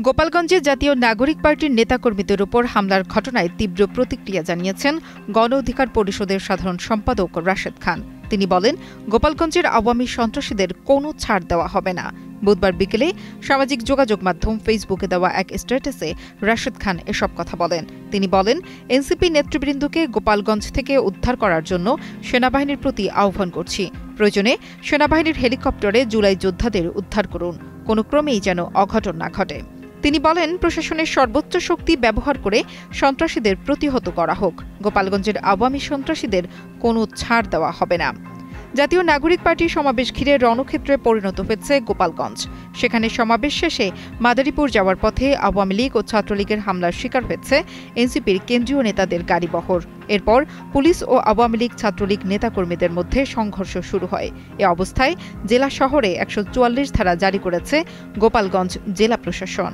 গোপালগঞ্জে জাতীয় নাগরিক পার্টির নেতাকর্মীদের উপর হামলার ঘটনায় তীব্র প্রতিক্রিয়া জানিয়েছেন গণ অধিকার পরিষদের সাধারণ সম্পাদক রাশেদ খান। তিনি বলেন, গোপালগঞ্জের আওয়ামী সন্ত্রাসীদের কোনো ছাড় দেওয়া হবে না। বুধবার বিকেলে সামাজিক যোগাযোগ মাধ্যম ফেসবুকে দেওয়া এক স্ট্যাটাসে রাশেদ খান এসব কথা বলেন। তিনি বলেন, এনসিপি নেতৃবৃন্দকে গোপালগঞ্জ থেকে উদ্ধার করার জন্য সেনাবাহিনীর প্রতি আহ্বান করছি। প্রয়োজনে সেনাবাহিনীর হেলিকপ্টারে জুলাই যোদ্ধাদের উদ্ধার করুন। কোনো ক্রমেই যেন অঘটন না ঘটে। তিনি বলেন, প্রশাসনের সর্বোচ্চ শক্তি ব্যবহার করে সন্ত্রাসীদের প্রতিহত করা হোক। গোপালগঞ্জের আওয়ামী সন্ত্রাসীদের কোনো ছাড় দেওয়া হবে না। জাতীয় নাগরিক পার্টির সমাবেশ ঘিরে রণক্ষেত্রে পরিণত হয়েছে গোপালগঞ্জ। সেখানে সমাবেশ শেষে মাদারীপুর যাওয়ার পথে আওয়ামী লীগ ও ছাত্রলীগের হামলার শিকার হয়েছে এনসিপির কেন্দ্রীয় নেতাদের গাড়িবহর। এরপর পুলিশ ও আওয়ামী লীগ ছাত্রলীগ নেতাকর্মীদের মধ্যে সংঘর্ষ শুরু হয়। এ অবস্থায় জেলা শহরে ১৪৪ ধারা জারি করেছে গোপালগঞ্জ জেলা প্রশাসন।